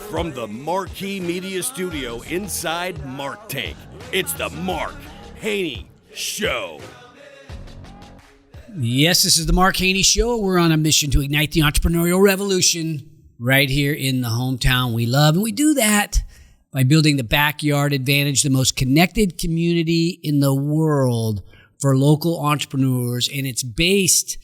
From the Marquee Media Studio inside Mark Tank, it's the Mark Haney Show. Yes, this is the Mark Haney Show. We're on a mission to ignite the entrepreneurial revolution right here in the hometown we love. And we do that by building the backyard advantage, the most connected community in the world for local entrepreneurs. And it's based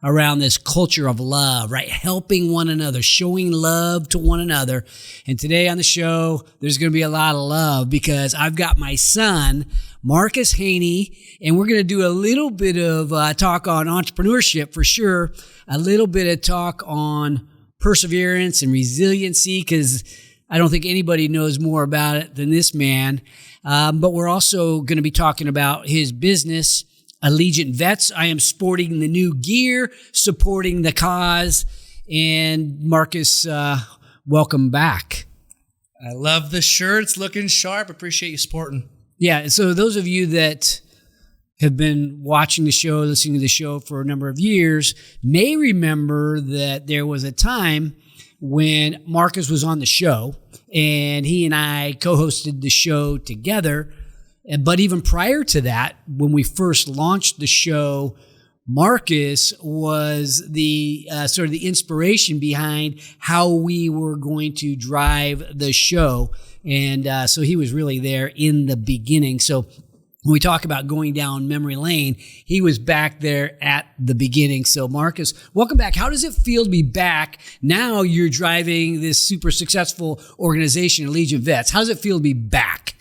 around this culture of love, right? Helping one another, showing love to one another. And today on the show, there's going to be a lot of love because I've got my son, Marcus Haney, and we're going to do a little bit of talk on entrepreneurship for sure, a little bit of talk on perseverance and resiliency because I don't think anybody knows more about it than this man. But we're also going to be talking about his business, AllegiantVETS. I am sporting the new gear, supporting the cause. And Marcus, welcome back. I love the shirt. It's looking sharp. Appreciate you sporting. Yeah. So those of you that have been watching the show, listening to the show for a number of years, may remember that there was a time when Marcus was on the show and he and I co-hosted the show together. But even prior to that, when we first launched the show, Marcus was the sort of the inspiration behind how we were going to drive the show. And so he was really there in the beginning. So when we talk about going down memory lane, he was back there at the beginning. So Marcus, welcome back. How does it feel to be back? Now you're driving this super successful organization, AllegiantVETS. How does it feel to be back?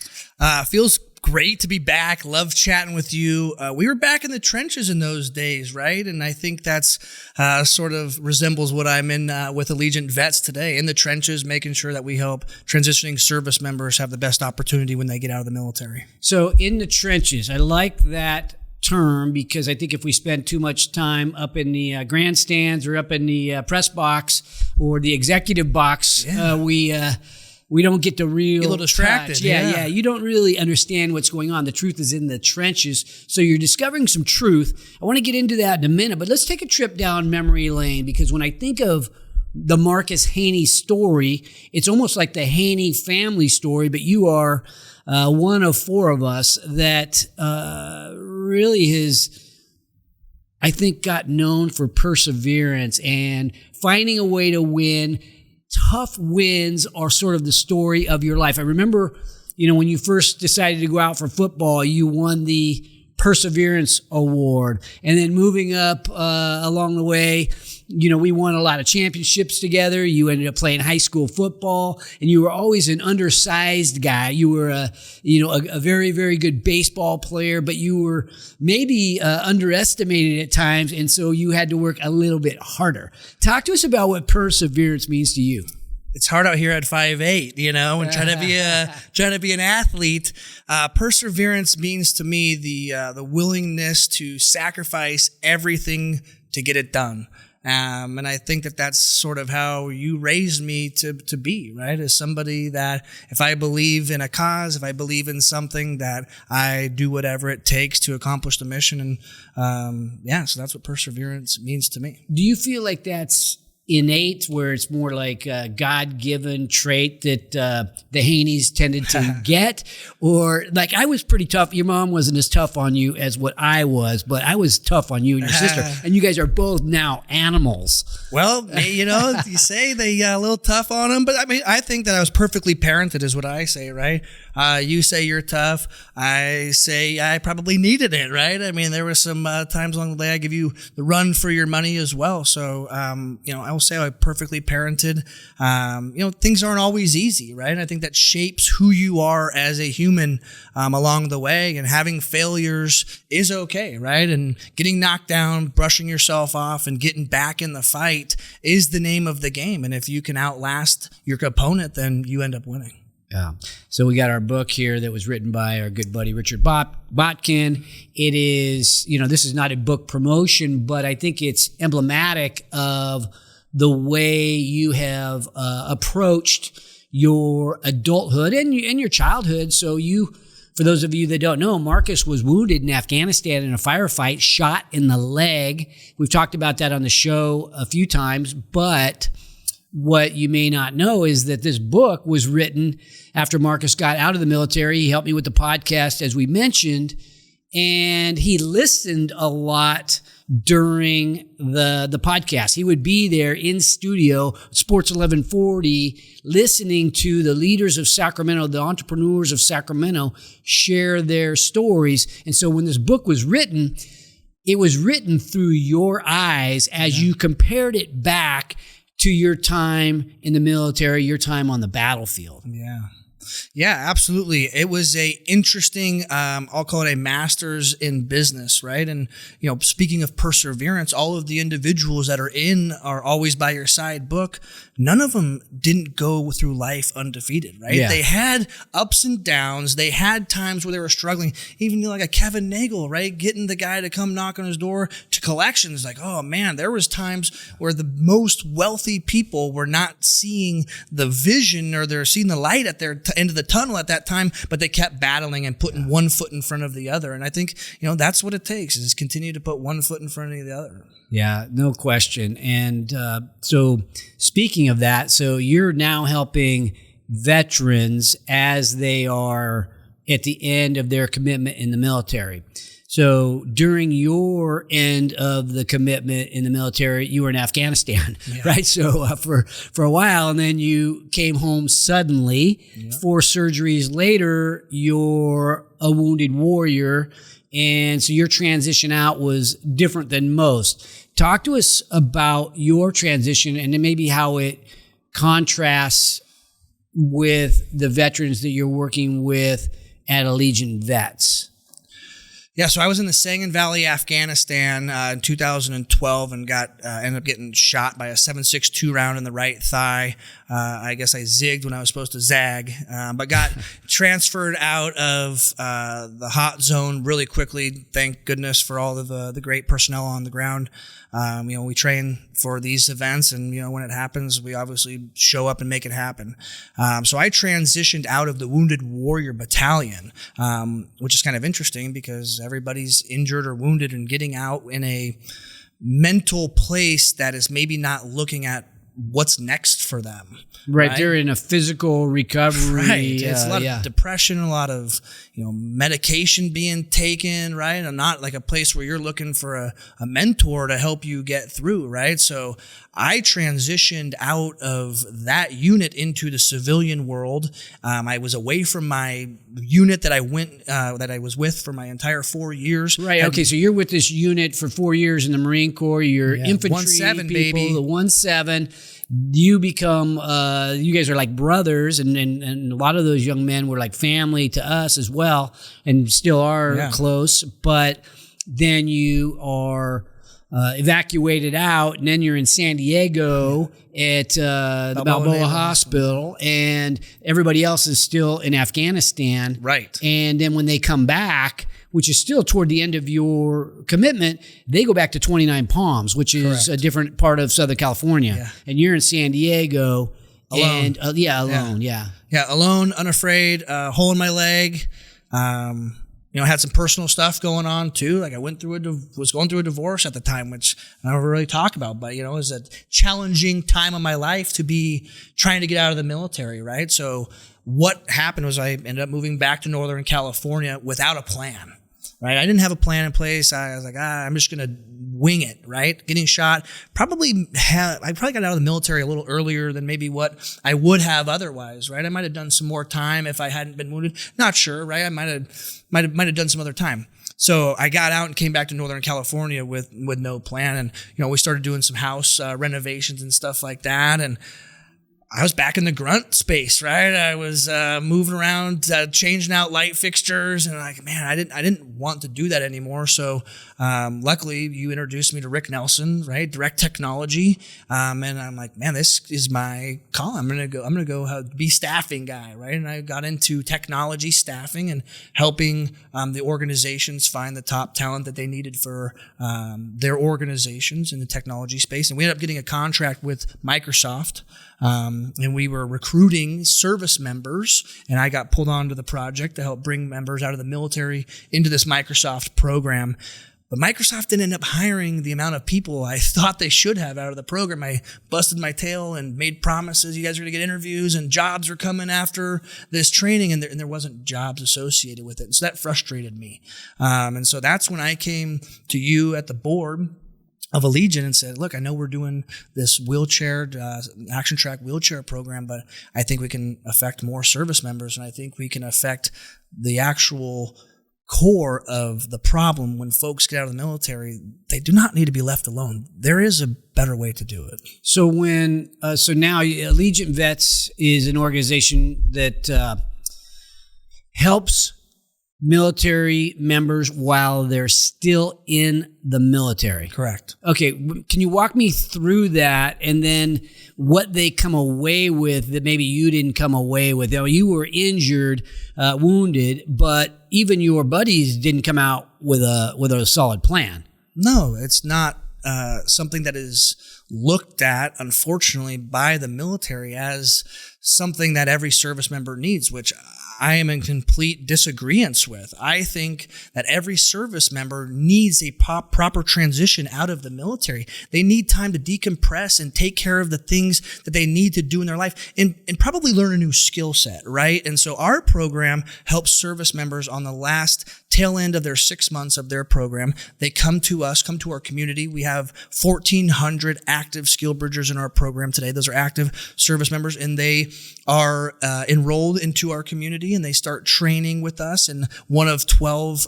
Feels great to be back. Love chatting with you. We were back in the trenches in those days, right? And I think that's sort of resembles what I'm in with AllegiantVETS today, in the trenches, making sure that we help transitioning service members have the best opportunity when they get out of the military. So in the trenches, I like that term because I think if we spend too much time up in the grandstands or up in the press box or the executive box, we don't get the real a little distracted. Touch. Yeah. You don't really understand what's going on. The truth is in the trenches. So you're discovering some truth. I want to get into that in a minute, but let's take a trip down memory lane because when I think of the Marcus Haney story, it's almost like the Haney family story, but you are one of four of us that really has, I think, got known for perseverance and finding a way to win. Tough wins are sort of the story of your life. I remember, when you first decided to go out for football, you won the Perseverance Award. And then moving up along the way, we won a lot of championships together. You ended up playing high school football, and you were always an undersized guy. You were a very, very good baseball player, but you were maybe underestimated at times, and so you had to work a little bit harder. Talk to us about what perseverance means to you. It's hard out here at 5'8", and trying to be an athlete. Perseverance means to me the willingness to sacrifice everything to get it done. And I think that that's sort of how you raised me to be, right? As somebody that if I believe in a cause, if I believe in something, that I do whatever it takes to accomplish the mission. And so that's what perseverance means to me. Do you feel like that's innate, where it's more like a God-given trait that the Haneys tended to get? Or like I was pretty tough. Your mom wasn't as tough on you as what I was, but I was tough on you and your sister. And you guys are both now animals. Well, you say they got a little tough on them, but I think that I was perfectly parented is what I say, right? You say you're tough. I say I probably needed it, right? There were some times along the way I give you the run for your money as well. So, I will say I'm perfectly parented. Things aren't always easy, right? And I think that shapes who you are as a human along the way. And having failures is okay, right? And getting knocked down, brushing yourself off, and getting back in the fight is the name of the game. And if you can outlast your opponent, then you end up winning. Yeah. So we got our book here that was written by our good buddy Richard Botkin. It is, this is not a book promotion, but I think it's emblematic of the way you have approached your adulthood and your childhood. So you, for those of you that don't know, Marcus was wounded in Afghanistan in a firefight, shot in the leg. We've talked about that on the show a few times, but what you may not know is that this book was written after Marcus got out of the military. He helped me with the podcast, as we mentioned, and he listened a lot during the podcast. He would be there in studio, Sports 1140, listening to the leaders of Sacramento, the entrepreneurs of Sacramento, share their stories. And so when this book was written, it was written through your eyes as you compared it back to your time in the military, your time on the battlefield. Yeah, absolutely. It was a interesting, I'll call it a master's in business, right? And, speaking of perseverance, all of the individuals that are in Are Always By Your Side book, none of them didn't go through life undefeated, right? Yeah. They had ups and downs. They had times where they were struggling. Even like a Kevin Nagel, right? Getting the guy to come knock on his door to collections. Like, oh man, there was times where the most wealthy people were not seeing the vision, or they're seeing the light at their end of the tunnel at that time, but they kept battling and putting one foot in front of the other. And I think, that's what it takes, is continue to put one foot in front of the other. Yeah, no question. And so speaking of that, so you're now helping veterans as they are at the end of their commitment in the military. So during your end of the commitment in the military, you were in Afghanistan, right? So for a while, and then you came home suddenly. 4 surgeries later, you're a wounded warrior. And so your transition out was different than most. Talk to us about your transition and then maybe how it contrasts with the veterans that you're working with at AllegiantVETS. Yeah, so I was in the Sangin Valley, Afghanistan in 2012 and ended up getting shot by a 7.62 round in the right thigh. I guess I zigged when I was supposed to zag, but got transferred out of the hot zone really quickly. Thank goodness for all of the great personnel on the ground. We train for these events, and when it happens, we obviously show up and make it happen. So I transitioned out of the Wounded Warrior Battalion, which is kind of interesting because everybody's injured or wounded and getting out in a mental place that is maybe not looking at what's next for them. Right. They're in a physical recovery. Right. It's a lot of depression, a lot of, medication being taken, right? And not like a place where you're looking for a mentor to help you get through, right? So I transitioned out of that unit into the civilian world. I was away from my unit that I was with for my entire 4 years. Right. Okay. So you're with this unit for 4 years in the Marine Corps. You're infantry 1-7, people, baby. the 1-7. You become, you guys are like brothers, and a lot of those young men were like family to us as well, and still are close. But then you are evacuated out, and then you're in San Diego at the Balboa Hospital, and everybody else is still in Afghanistan. Right. And then when they come back, which is still toward the end of your commitment, they go back to 29 Palms, which is a different part of Southern California. Yeah. And you're in San Diego. Alone. And, alone, Yeah, alone, unafraid, hole in my leg. Had some personal stuff going on too. Like I was going through a divorce at the time, which I don't really talk about, but it was a challenging time of my life to be trying to get out of the military, right? So what happened was I ended up moving back to Northern California without a plan. Right, I didn't have a plan in place. I was like, I'm just gonna wing it. Right, getting shot. I probably got out of the military a little earlier than maybe what I would have otherwise. Right, I might have done some more time if I hadn't been wounded. Not sure. Right, I might have done some other time. So I got out and came back to Northern California with no plan, and we started doing some house renovations and stuff like that, and I was back in the grunt space, right? I was moving around, changing out light fixtures, and man, I didn't want to do that anymore. So luckily, you introduced me to Rick Nelson, right? Direct technology, and I'm like, man, this is my call. I'm gonna go be staffing guy, right? And I got into technology staffing and helping the organizations find the top talent that they needed for their organizations in the technology space. And we ended up getting a contract with Microsoft. And we were recruiting service members, and I got pulled onto the project to help bring members out of the military into this Microsoft program. But Microsoft didn't end up hiring the amount of people I thought they should have out of the program. I busted my tail and made promises. You guys are going to get interviews and jobs are coming after this training. And there wasn't jobs associated with it. And so that frustrated me. And so that's when I came to you at the board of Allegiant and said, look, I know we're doing this wheelchair, action track wheelchair program, but I think we can affect more service members. And I think we can affect the actual core of the problem. When folks get out of the military, they do not need to be left alone. There is a better way to do it. So so now AllegiantVETS is an organization that helps military members while they're still in the military. Correct. Okay, can you walk me through that and then what they come away with that maybe you didn't come away with? You were injured, wounded, but even your buddies didn't come out with a solid plan. No, it's not something that is looked at, unfortunately, by the military as something that every service member needs, which I am in complete disagreement with. I think that every service member needs a proper transition out of the military. They need time to decompress and take care of the things that they need to do in their life and probably learn a new skill set, right? And so our program helps service members on the last tail end of their 6 months of their program. They come to us, come to our community. We have 1,400 active skill bridgers in our program today. Those are active service members, and they are enrolled into our community, and they start training with us in one of 12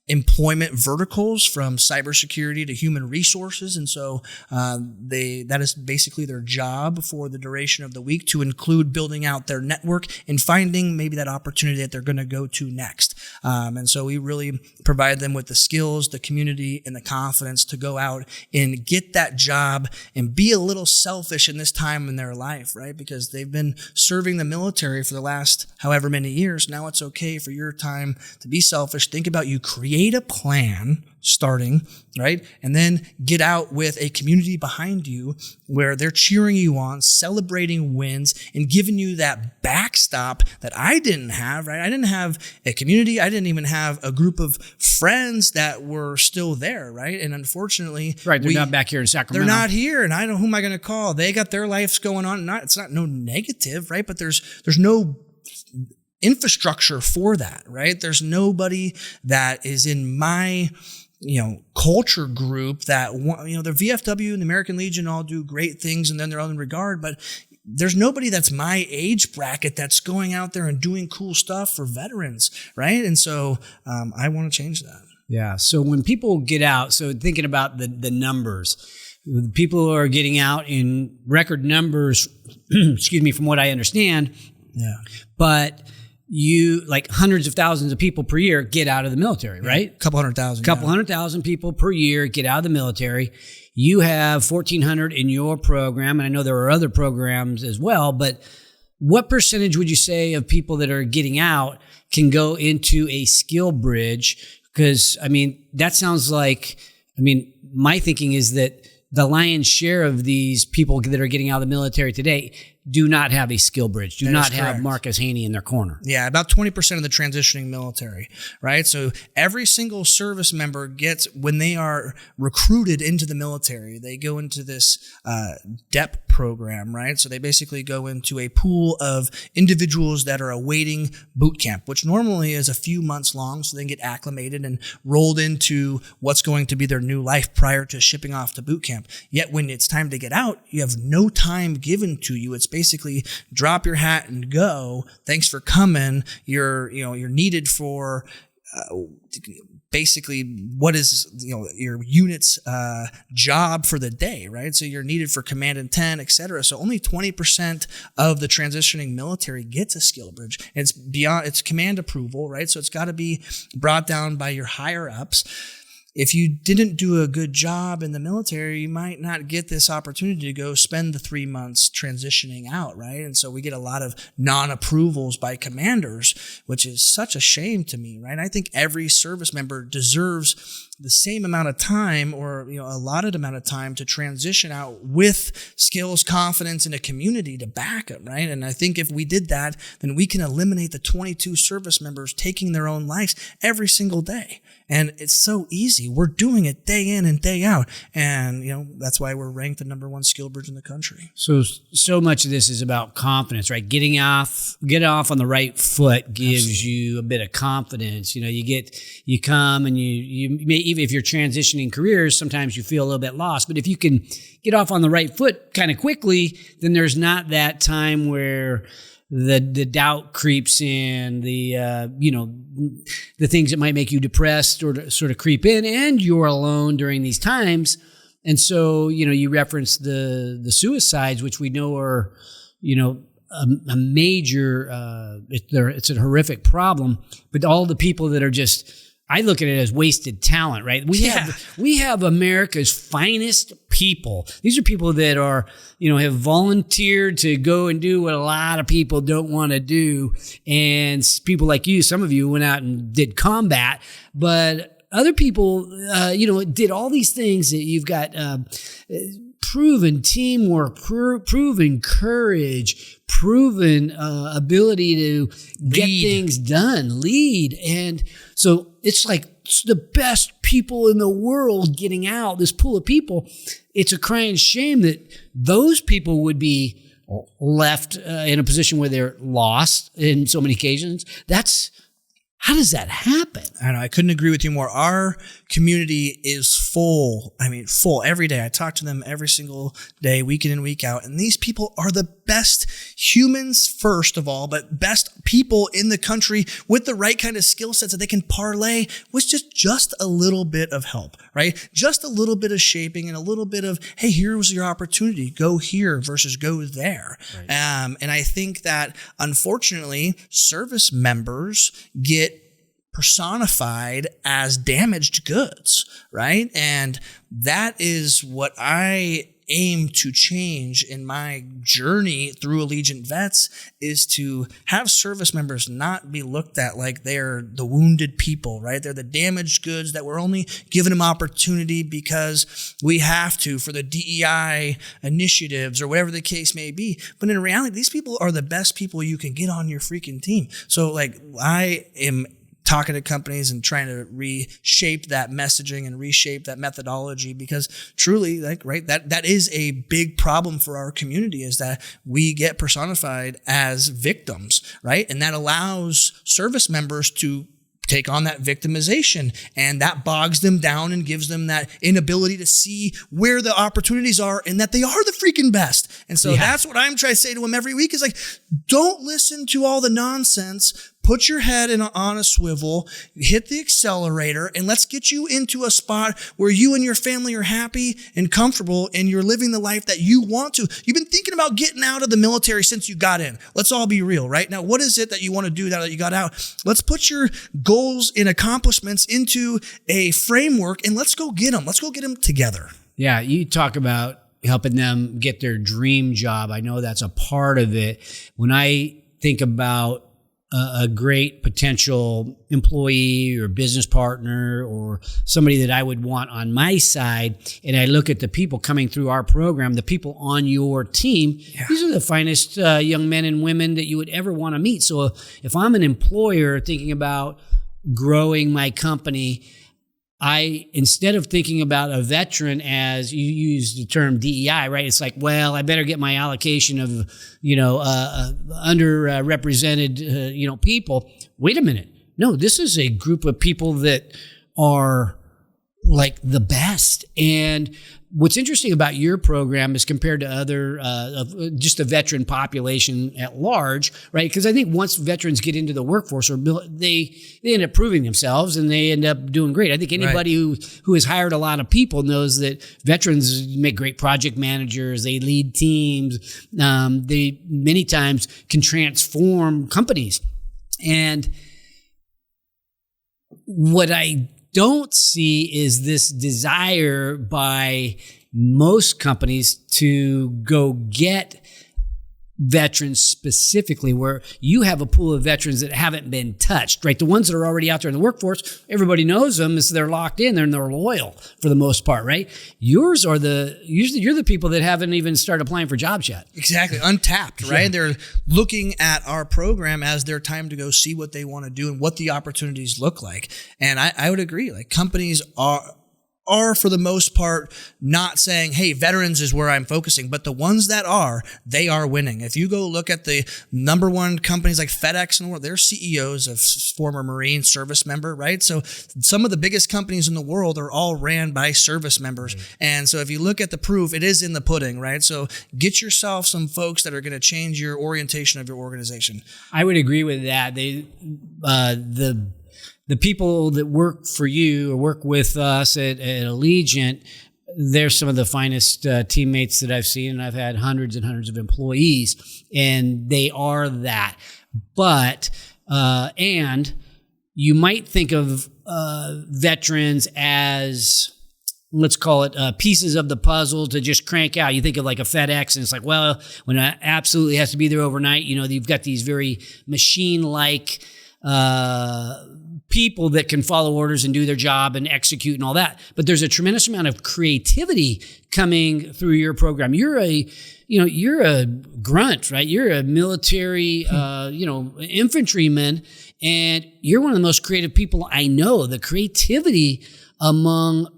employment verticals, from cybersecurity to human resources. And so that is basically their job for the duration of the week, to include building out their network and finding maybe that opportunity that they're going to go to next. And so we really provide them with the skills, the community, and the confidence to go out and get that job and be a little selfish in this time in their life, right? Because they've been serving the military for the last however many years. Now it's okay for your time to be selfish. Think about you create a plan starting, right? And then get out with a community behind you where they're cheering you on, celebrating wins, and giving you that backstop that I didn't have, right? I didn't have a community. I didn't even have a group of friends that were still there, right? And unfortunately, right, they're not back here in Sacramento. They're not here, and I don't know who am I going to call. They got their lives going on. It's not no negative, right? But there's no infrastructure for that, right? There's nobody that is in my, culture group that, the VFW and the American Legion all do great things in their own regard, but there's nobody that's my age bracket that's going out there and doing cool stuff for veterans, right? And so I want to change that. Yeah. So when people get out, so thinking about the numbers, people are getting out in record numbers, excuse me, from what I understand. Yeah. But like hundreds of thousands of people per year get out of the military, right? A couple 100,000. Couple 100,000 people per year get out of the military. You have 1,400 in your program, and I know there are other programs as well, but what percentage would you say of people that are getting out can go into a skill bridge? Because, that sounds like, my thinking is that the lion's share of these people that are getting out of the military today do not have a skill bridge, do not have Marcus Haney in their corner. Yeah, about 20% of the transitioning military, right? So every single service member gets, when they are recruited into the military, they go into this DEP program, right? So they basically go into a pool of individuals that are awaiting boot camp, which normally is a few months long, so they can get acclimated and rolled into what's going to be their new life prior to shipping off to boot camp. Yet when it's time to get out, you have no time given to you. It's basically drop your hat and go. Thanks for coming. You're needed for basically what is your unit's job for the day, right? So you're needed for command intent, et cetera. So only 20% of the transitioning military gets a skill bridge. It's beyond, it's command approval, right? So it's got to be brought down by your higher ups. If you didn't do a good job in the military, you might not get this opportunity to go spend the 3 months transitioning out, right? And so we get a lot of non-approvals by commanders, which is such a shame to me, right? I think every service member deserves the same amount of time or allotted amount of time to transition out with skills, confidence, and a community to back them, right? And I think if we did that, then we can eliminate the 22 service members taking their own lives every single day. And it's so easy. We're doing it day in and day out. And, that's why we're ranked the number one skill bridge in the country. So much of this is about confidence, right? Get off on the right foot gives Absolutely. You a bit of confidence. You come and you may, even if you're transitioning careers, sometimes you feel a little bit lost. But if you can get off on the right foot kind of quickly, then there's not that time where the doubt creeps in, the things that might make you depressed or sort of creep in, and you're alone during these times. And so, you reference the suicides, which we know are, a major, it's a horrific problem, but all the people that are just, I look at it as wasted talent, right? We have America's finest people. These are people that are, have volunteered to go and do what a lot of people don't want to do. And people like you, some of you went out and did combat, but other people, did all these things that you've got, proven teamwork, proven courage, proven ability to get things done, lead. And so it's like the best people in the world getting out, this pool of people. It's a crying shame that those people would be left in a position where they're lost in so many occasions. How does that happen? I know. I couldn't agree with you more. Our community is full. Full every day. I talk to them every single day, week in and week out. And these people are the best humans, first of all, but best people in the country with the right kind of skill sets that they can parlay with just a little bit of help, right? Just a little bit of shaping and a little bit of, hey, here's your opportunity. Go here versus go there. Right. And I think that, unfortunately, service members get personified as damaged goods, right? And that is what I aim to change in my journey through Allegiant Vets, is to have service members not be looked at like they're the wounded people, right? They're the damaged goods that we're only giving them opportunity because we have to for the DEI initiatives or whatever the case may be. But in reality, these people are the best people you can get on your freaking team. So I am talking to companies and trying to reshape that messaging and reshape that methodology, because truly, that is a big problem for our community, is that we get personified as victims, right? And that allows service members to take on that victimization, and that bogs them down and gives them that inability to see where the opportunities are and that they are the freaking best. And so that's what I'm trying to say to them every week, is don't listen to all the nonsense. Put your head on a swivel, hit the accelerator, and let's get you into a spot where you and your family are happy and comfortable and you're living the life that you want to. You've been thinking about getting out of the military since you got in. Let's all be real, right? Now, what is it that you want to do now that you got out? Let's put your goals and accomplishments into a framework and let's go get them. Let's go get them together. Yeah, you talk about helping them get their dream job. I know that's a part of it. When I think about a great potential employee or business partner or somebody that I would want on my side, and I look at the people coming through our program, the people on your team, these are the finest young men and women that you would ever want to meet. So if I'm an employer thinking about growing my company, instead of thinking about a veteran as you use the term DEI, right? It's like, well, I better get my allocation of, underrepresented, people. Wait a minute. No, this is a group of people that are like the best. And what's interesting about your program is compared to other, just the veteran population at large, right? Because I think once veterans get into the workforce, or they end up proving themselves and they end up doing great. I think anybody who has hired a lot of people knows that veterans make great project managers. They lead teams. They many times can transform companies. And what I don't see is this desire by most companies to go get veterans specifically, where you have a pool of veterans that haven't been touched, right? The ones that are already out there in the workforce, everybody knows them, is they're locked in, they're loyal for the most part, right? Yours are usually you're the people that haven't even started applying for jobs yet. Exactly. Untapped, right? Yeah. They're looking at our program as their time to go see what they want to do and what the opportunities look like. And I would agree, like companies are for the most part not saying, hey, veterans is where I'm focusing, but the ones that are, they are winning. If you go look at the number one companies like FedEx in the world, they're CEOs of former Marine service member, right? So some of the biggest companies in the world are all ran by service members. Mm-hmm. And so if you look at the proof, it is in the pudding, right? So get yourself some folks that are going to change your orientation of your organization. I would agree with that. The people that work for you or work with us at Allegiant, they're some of the finest teammates that I've seen, and I've had hundreds and hundreds of employees, and they are that. But, and you might think of veterans as, let's call it pieces of the puzzle to just crank out. You think of like a FedEx, and it's like, well, when it absolutely has to be there overnight, you've got these very machine-like people that can follow orders and do their job and execute and all that. But there's a tremendous amount of creativity coming through your program. You're a grunt, right? You're a military, infantryman, and you're one of the most creative people I know. The creativity among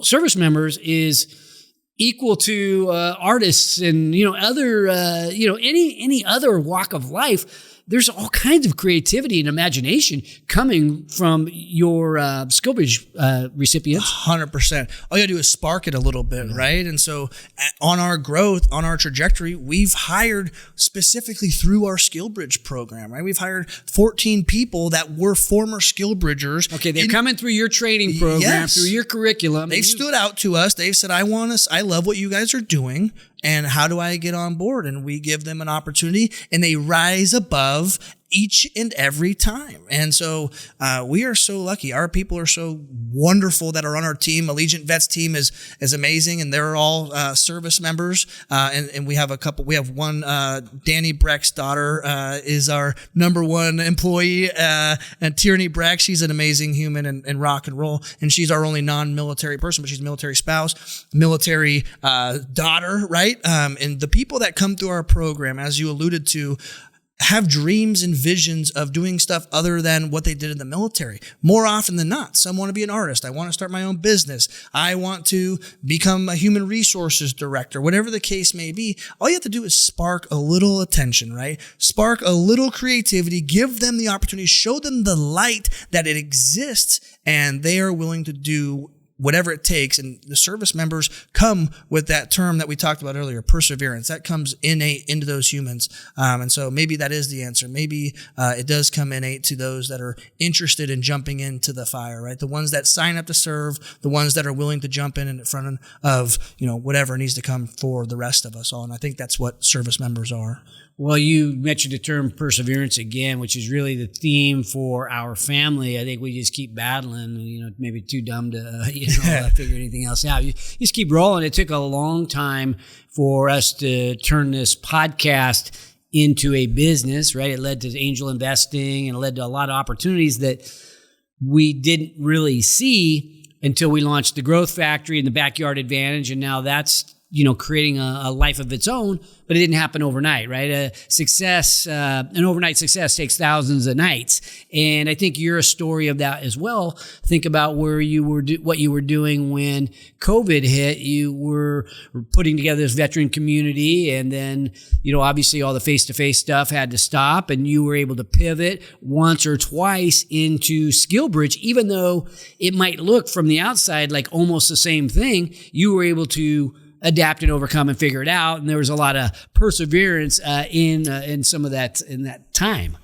service members is equal to artists and other any other walk of life. There's all kinds of creativity and imagination coming from your SkillBridge recipients. 100%. All you gotta do is spark it a little bit, right? And so on our growth, on our trajectory, we've hired specifically through our SkillBridge program, right? We've hired 14 people that were former SkillBridgers. Okay, they're coming through your training program, yes, through your curriculum. They've stood out to us. They've said, I love what you guys are doing. And how do I get on board? And we give them an opportunity, and they rise above each and every time. And so we are so lucky. Our people are so wonderful that are on our team. AllegiantVETS team is amazing, and they're all service members. And we have one, Danny Breck's daughter is our number one employee, and Tierney Breck, she's an amazing human and rock and roll. And she's our only non-military person, but she's a military spouse, military daughter, right? And the people that come through our program, as you alluded to, have dreams and visions of doing stuff other than what they did in the military. More often than not, some want to be an artist. I want to start my own business. I want to become a human resources director, whatever the case may be. All you have to do is spark a little attention, right? Spark a little creativity, give them the opportunity, show them the light that it exists, and they are willing to do whatever it takes. And the service members come with that term that we talked about earlier, perseverance. That comes innate into those humans. And so maybe that is the answer. Maybe it does come innate to those that are interested in jumping into the fire, right? The ones that sign up to serve, the ones that are willing to jump in front of, whatever needs to come for the rest of us all. And I think that's what service members are. Well, you mentioned the term perseverance again, which is really the theme for our family. I think we just keep battling, maybe too dumb to figure anything else out. You just keep rolling. It took a long time for us to turn this podcast into a business, right? It led to angel investing, and it led to a lot of opportunities that we didn't really see until we launched the Growth Factory and the Backyard Advantage, and now that's creating a life of its own, but it didn't happen overnight, right? An overnight success takes thousands of nights. And I think you're a story of that as well. Think about where you were, what you were doing when COVID hit. You were putting together this veteran community, and then, obviously all the face-to-face stuff had to stop, and you were able to pivot once or twice into SkillBridge. Even though it might look from the outside like almost the same thing, you were able to adapt and overcome and figure it out. And there was a lot of perseverance in some of that in that time.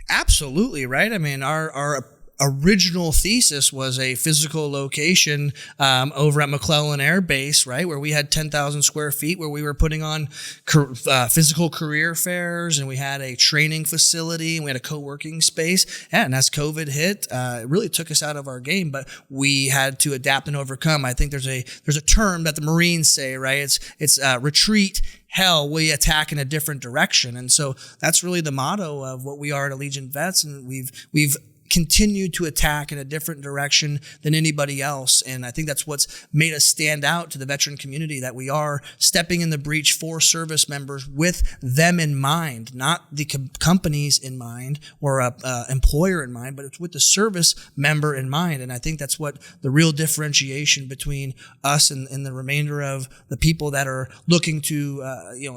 Absolutely, right? I mean, our original thesis was a physical location over at McClellan Air Base, right, where we had 10,000 square feet, where we were putting on physical career fairs, and we had a training facility, and we had a co-working space. Yeah, and as COVID hit, it really took us out of our game, but we had to adapt and overcome. I think there's a term that the Marines say, right? It's retreat, hell, we attack in a different direction. And so that's really the motto of what we are at Allegiant Vets. And we've continue to attack in a different direction than anybody else. And I think that's what's made us stand out to the veteran community, that we are stepping in the breach for service members with them in mind, not the companies in mind or employer in mind, but it's with the service member in mind. And I think that's what the real differentiation between us and the remainder of the people that are looking to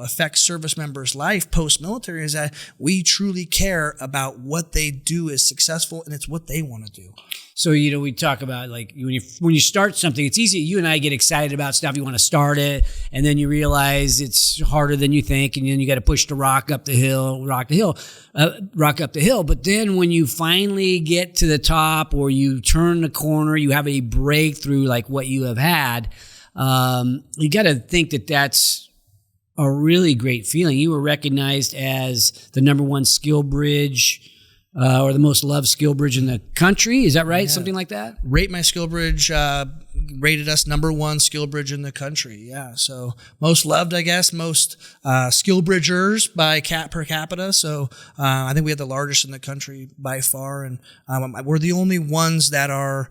affect service members' life post-military is that we truly care about what they do is successful, and it's what they want to do. So, we talk about like when you start something, it's easy. You and I get excited about stuff. You want to start it, and then you realize it's harder than you think, and then you got to push the rock up the hill. But then when you finally get to the top, or you turn the corner, you have a breakthrough like what you have had. You got to think that that's a really great feeling. You were recognized as the #1 skill bridge. Or the most loved skill bridge in the country. Is that right? Yeah. Something like that? Rate My Skill Bridge rated us #1 skill bridge in the country. Yeah. So most loved, I guess, most skill bridgers by per capita. So I think we have the largest in the country by far. And we're the only ones that are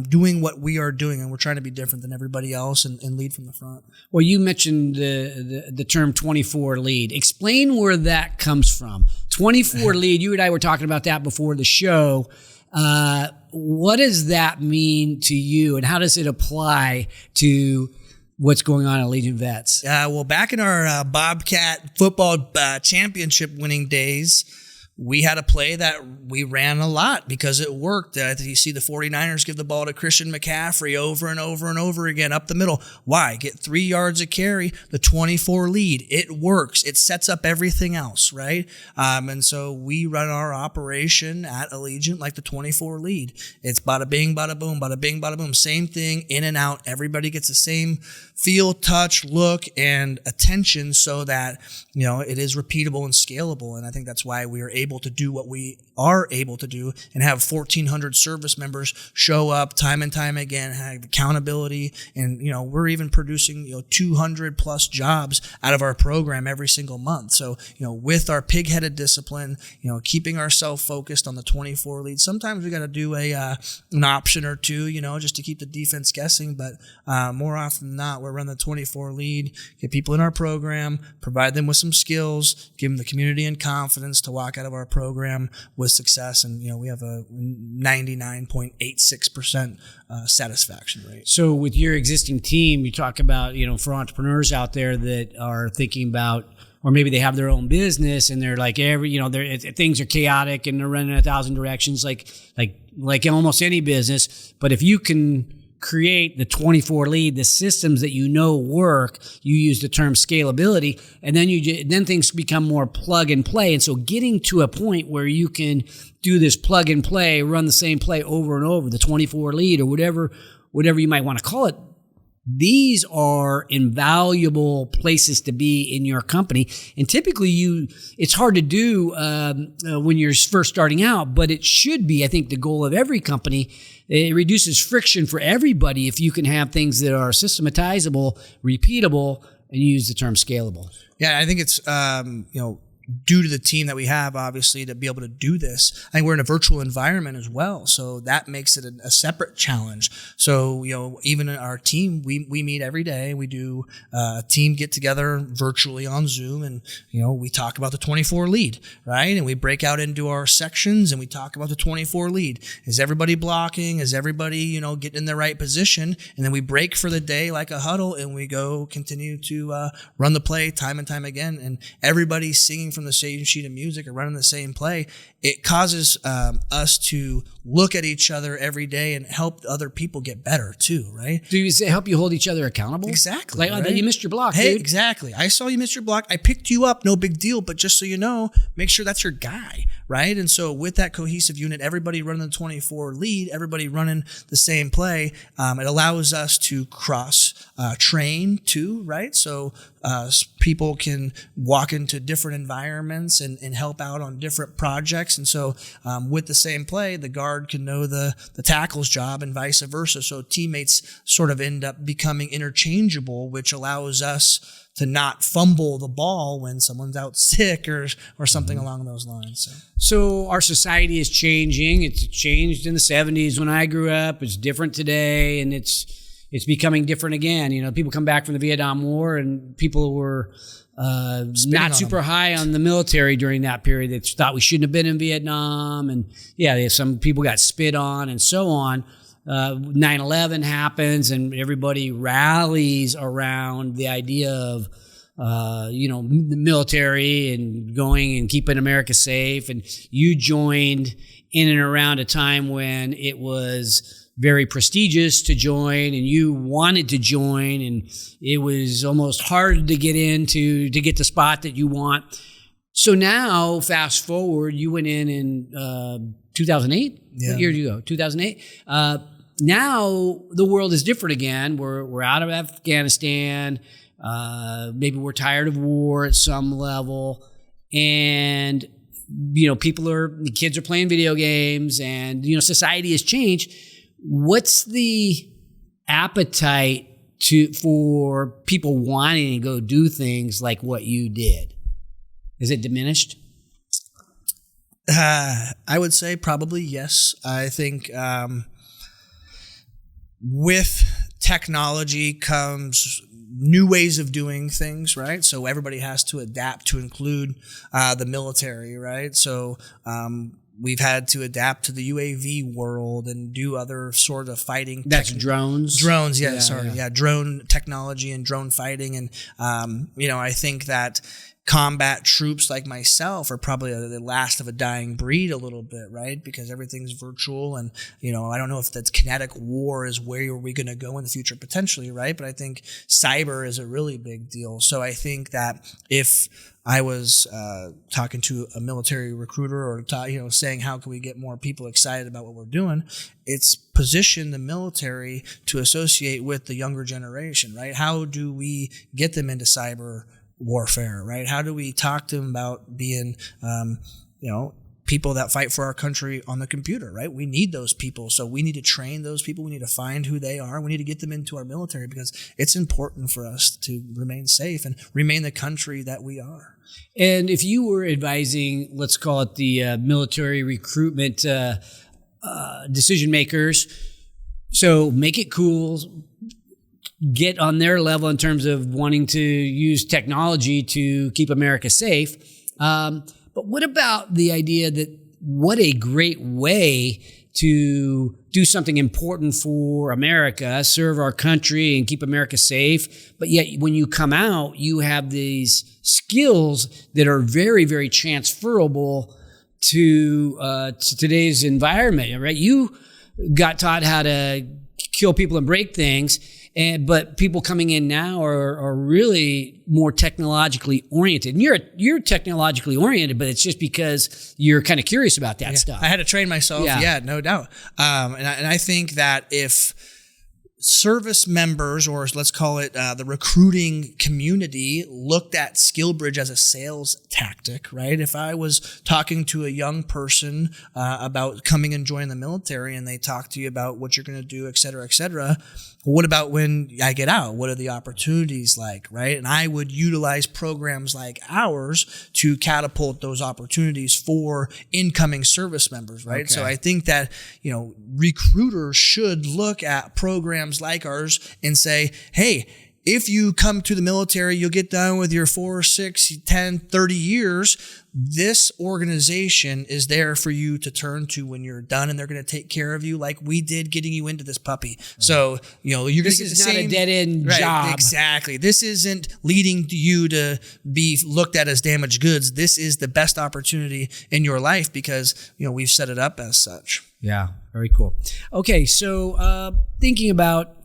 doing what we are doing. And we're trying to be different than everybody else and lead from the front. Well, you mentioned the term 24 lead. Explain where that comes from. 24 lead. You and I were talking about that before the show. What does that mean to you, and how does it apply to what's going on at Allegiant Vets? Well, back in our Bobcat football championship winning days, we had a play that we ran a lot because it worked. You see the 49ers give the ball to Christian McCaffrey over and over and over again up the middle. Why? Get 3 yards a carry, the 24 lead. It works. It sets up everything else, right? And so we run our operation at Allegiant like the 24 lead. It's bada bing, bada boom, bada bing, bada boom. Same thing, in and out. Everybody gets the same feel, touch, look, and attention so that, it is repeatable and scalable. And I think that's why we are able to do what we are able to do and have 1,400 service members show up time and time again, have accountability. And, we're even producing, 200 plus jobs out of our program every single month. So, with our pig-headed discipline, keeping ourselves focused on the 24 lead. Sometimes we got to do an option or two, just to keep the defense guessing. But more often than not, we're running the 24 lead, get people in our program, provide them with some skills, give them the community and confidence to walk out of our program with success. And, we have a 99.86% satisfaction rate. So with your existing team, you talk about, for entrepreneurs out there that are thinking about, or maybe they have their own business and they're like things are chaotic and they're running in 1,000 directions, like almost any business. But if you can create the 24 lead, the systems that work, you use the term scalability, and then things become more plug and play. And so getting to a point where you can do this plug and play, run the same play over and over, the 24 lead or whatever you might want to call it, these are invaluable places to be in your company. And typically it's hard to do when you're first starting out, but it should be, I think, the goal of every company. It reduces friction for everybody if you can have things that are systematizable, repeatable, and you use the term scalable. Yeah, I think it's, due to the team that we have, obviously, to be able to do this. I think we're in a virtual environment as well, so that makes it a separate challenge. So, even in our team, we meet every day. We do a team get together virtually on Zoom, and, we talk about the 24 lead, right? And we break out into our sections, and we talk about the 24 lead. Is everybody blocking? Is everybody, getting in the right position? And then we break for the day like a huddle, and we go continue to run the play time and time again, and everybody's singing from the same sheet of music or running the same play. It causes us to look at each other every day and help other people get better too, right? Do you help you hold each other accountable? Exactly. Like, right? You missed your block, Hey, dude. Exactly. I saw you miss your block. I picked you up. No big deal. But just so you know, make sure that's your guy, right? And so with that cohesive unit, everybody running the 24 lead, everybody running the same play, it allows us to cross train too, right? So people can walk into different environments and help out on different projects. And so with the same play, the guard can know the tackle's job and vice versa. So teammates sort of end up becoming interchangeable, which allows us not fumble the ball when someone's out sick or something along those lines. So our society is changing. It's changed in the 70s when I grew up. It's different today, and it's becoming different again. You know, people come back from the Vietnam War, and people were not super high on the military during that period. They thought we shouldn't have been in Vietnam, and some people got spit on and so on. 9/11 happens, and everybody rallies around the idea of the military and going and keeping America safe. And you joined in and around a time when it was very prestigious to join, and you wanted to join, and it was almost hard to get into to get the spot that you want. So now, fast forward, you went in 2008. Yeah. What year did you go? 2008. Now the world is different again. We're out of Afghanistan. Maybe we're tired of war at some level, and the kids are playing video games, and society has changed. What's the appetite for people wanting to go do things like what you did? Is it diminished? I would say probably yes. I think with technology comes new ways of doing things, right? So everybody has to adapt to include the military, right? So we've had to adapt to the UAV world and do other sort of fighting. That's drones? Drones, drone technology and drone fighting. And, I think that combat troops like myself are probably the last of a dying breed a little bit, right? Because everything's virtual, and I don't know if that's kinetic war is where we're going to go in the future potentially, right? But I think cyber is a really big deal. So I think that if I was talking to a military recruiter or saying how can we get more people excited about what we're doing, it's position the military to associate with the younger generation, right? How do we get them into cyber warfare, right? How do we talk to them about being, people that fight for our country on the computer, right? We need those people. So we need to train those people. We need to find who they are. We need to get them into our military because it's important for us to remain safe and remain the country that we are. And if you were advising, let's call it the military recruitment decision makers, so make it cool, get on their level in terms of wanting to use technology to keep America safe. But what about the idea that what a great way to do something important for America, serve our country and keep America safe. But yet when you come out, you have these skills that are very, very transferable to today's environment, right? You got taught how to kill people and break things. But people coming in now are really more technologically oriented. And you're technologically oriented, but it's just because you're kind of curious about that stuff. I had to train myself. Yeah, no doubt. And I think that if service members, or let's call it the recruiting community, looked at SkillBridge as a sales tactic, right? If I was talking to a young person about coming and joining the military, and they talk to you about what you're going to do, et cetera, what about when I get out? What are the opportunities like, right? And I would utilize programs like ours to catapult those opportunities for incoming service members, right? Okay. So I think that, recruiters should look at programs like ours and say, hey, if you come to the military, you'll get done with your 4, 6, 10, 30 years. This organization is there for you to turn to when you're done, and they're going to take care of you like we did getting you into this puppy. Right. So, you're going to get the same. This is not a dead-end job. Exactly. This isn't leading you to be looked at as damaged goods. This is the best opportunity in your life because, we've set it up as such. Yeah, very cool. Okay, so thinking about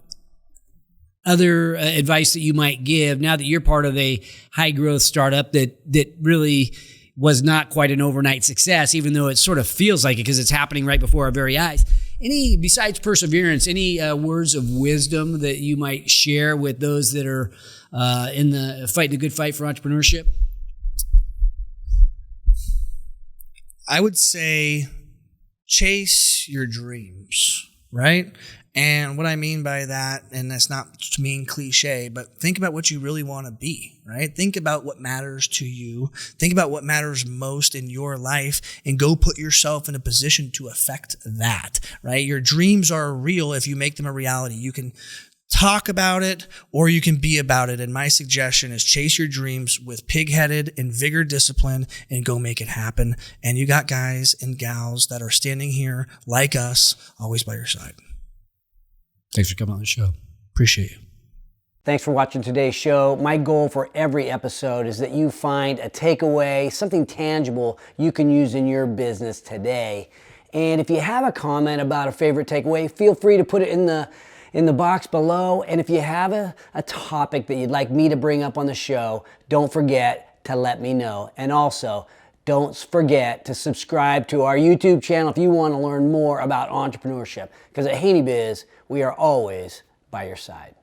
other advice that you might give now that you're part of a high growth startup that really was not quite an overnight success, even though it sort of feels like it because it's happening right before our very eyes. Besides perseverance, any words of wisdom that you might share with those that are in the fighting the good fight for entrepreneurship? I would say chase your dreams, right? And what I mean by that, and that's not to mean cliche, but think about what you really want to be, right? Think about what matters to you. Think about what matters most in your life and go put yourself in a position to affect that, right? Your dreams are real if you make them a reality. You can talk about it or you can be about it. And my suggestion is chase your dreams with pig-headed and vigor discipline and go make it happen. And you got guys and gals that are standing here like us, always by your side. Thanks for coming on the show. Appreciate you. Thanks for watching today's show. My goal for every episode is that you find a takeaway, something tangible you can use in your business today. And if you have a comment about a favorite takeaway, feel free to put it in the box below. And if you have a topic that you'd like me to bring up on the show, don't forget to let me know. And also, don't forget to subscribe to our YouTube channel if you want to learn more about entrepreneurship. Because at Haney Biz, we are always by your side.